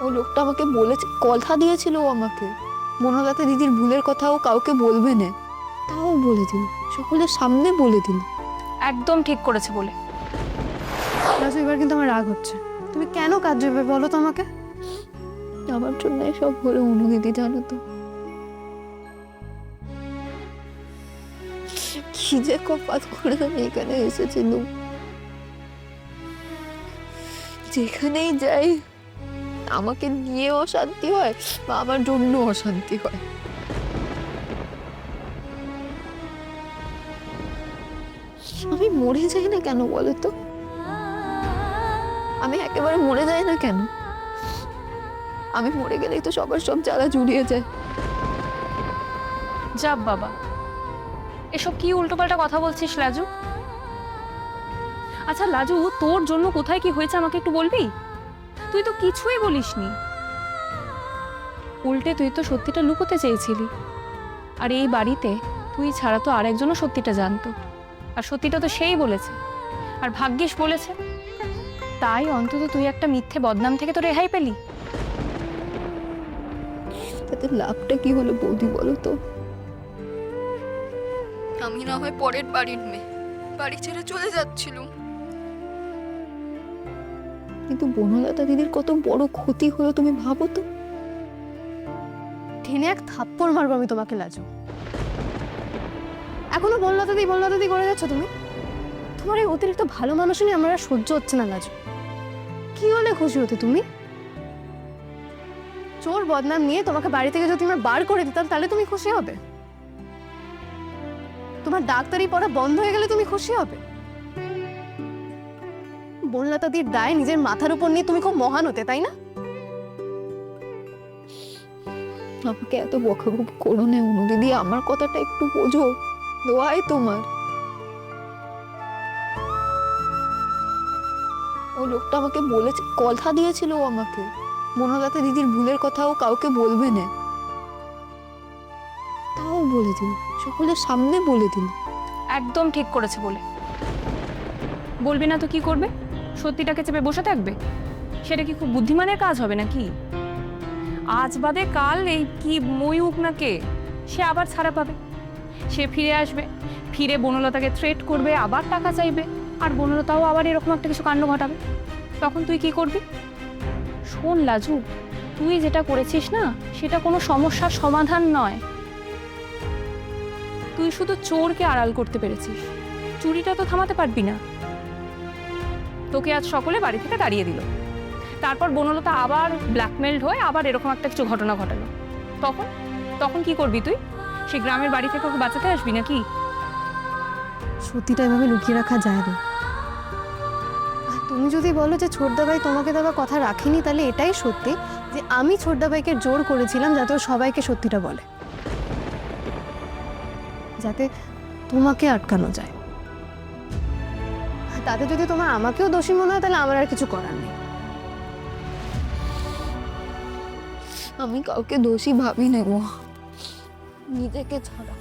ও লোকটা আমাকে বলেছে, কথা দিয়েছিল ও আমাকে, বনলতা দিদির ভুলের কথাও কাউকে বলবে না, তাও বলে দিল, সকলের সামনে বলে দিল। একদম ঠিক করেছে বলে। রাজু, এবার কিন্তু আমার রাগ হচ্ছে। তুমি কেন কাজ যাবে বলো তো আমাকে। আমার জন্য সব হলো অনু দিদি, জানো তো কি যে কপাত করে আমি এখানে এসেছিলাম। যেখানেই যাই আমাকে নিয়ে অশান্তি হয় বা আমার জন্য অশান্তি হয়। আমি মরে যাই না কেন বলো তো? আমি একেবারে মরে যাই না কেন? আমি মরে গেলেই তো সবার সব জ্বালা জুড়িয়ে যায়। যাব বাবা, এসব কি উল্টোপাল্টা কথা বলছিস লাজু? আচ্ছা লাজু, তোর জন্য কোথায় কি হয়েছে আমাকে একটু বলবি? তুই তো কিছুই বলিসনি। উল্টে তুই তো সত্যিটা লুকোতে চেয়েছিলি। আর এই বাড়িতে তুই ছাড়া তো আরেকজনও সত্যিটা জানতো, আর সত্যিটা তো সেই বলেছে, আর ভাগ্যিস বলেছে। তাই অন্তত তুই একটা মিথ্যে বদনাম থেকে তো রেহাই পেলি। তাতে লাভটা কি হলো বৌদি বলো তো? আমি না হয় পরের বাড়ির মেয়ে, বাড়ি ছেড়ে চলে যাচ্ছিলুম, কিন্তু বনলতা দিদির কত বড় ক্ষতি হলো তুমি ভাবো তো। ঠেনে এক থাপ্পড় মারবো আমি তোমাকে লাজু। এখনো বনলতা দি করে যাচ্ছ তুমি। তোমার এই অতিরিক্ত ভালো মানুষ নিয়ে আমার আর সহ্য হচ্ছে না লাজু। কি হলে খুশি হতে তুমি? চোর বদনাম নিয়ে তোমাকে বাড়ি থেকে যদি আমরা বার করে দিতাম তাহলে তুমি খুশি হবে? তোমার ডাক্তারি পড়া বন্ধ হয়ে গেলে তুমি খুশি হবে? বনলতা দির দায় নিজের মাথার উপর নিয়ে তুমি খুব মহান হতে, তাই না? আমাকে এত বকাবকি করো না অনু দিদি, আমার কথাটা একটু বোঝো, দোয়াই তোমার। ও লোকটা আমাকে বলেছে, কথা দিয়েছিল ও আমাকে, বনলতা দিদির ভুলের কথাও কাউকে বলবে না, তাও বলে দিল, সকলের সামনে বলে দিল। একদম ঠিক করেছে বলে। বলবি না তো কি করবে? সত্যিটাকে চেপে বসে থাকবে? সেটা কি খুব বুদ্ধিমানের কাজ হবে নাকি? আজ বাদে কাল এই কি ময়ূক না কে, সে আবার ছাড়া পাবে, সে ফিরে আসবে, ফিরে বনলতাকে থ্রেট করবে, আবার টাকা চাইবে, আর বনলতাও আবার এরকম একটা কিছু কাণ্ড ঘটাবে। তখন তুই কি করবি? শোন লাজু, তুই যেটা করেছিস না, সেটা কোনো সমস্যার সমাধান নয়। তুই শুধু চোরকে আড়াল করতে পেরেছিস, চুরিটা তো থামাতে পারবি না। তোকে আজ সকলে বাড়ি থেকে তাড়িয়ে দিল, তারপর বনলতা আবার ব্ল্যাকমেলড হয়ে আবার এরকম একটা কিছু ঘটনা ঘটালো। তখন তখন কি করবি তুই? সেই গ্রামের বাড়ি থেকে ওকে বাঁচাতে আসবি নাকি? সত্যিটা এভাবে লুকিয়ে রাখা যায় না। আর তুমি যদি বলো যে ছোটদাবাই তোমাকে দেওয়া কথা রাখিনি, তাহলে এটাই সত্যি যে আমি ছোটদাবাইকে জোর করেছিলাম যাতে ও সবাইকে সত্যিটা বলে, যাতে তোমাকে আটকানো যায়। আর তাতে যদি তোমার আমাকেও দোষী মনে হয় তাহলে আমার আর কিছু করার নেই। আমি কাউকে দোষী ভাবি না গো, নিজেকে ছাড়া।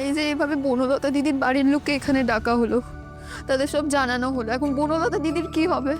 এই যে এইভাবে বনলতা দিদির বাড়ির লোককে এখানে ডাকা হলো, তাদের সব জানানো হলো, এখন বনলতা দিদির কি হবে?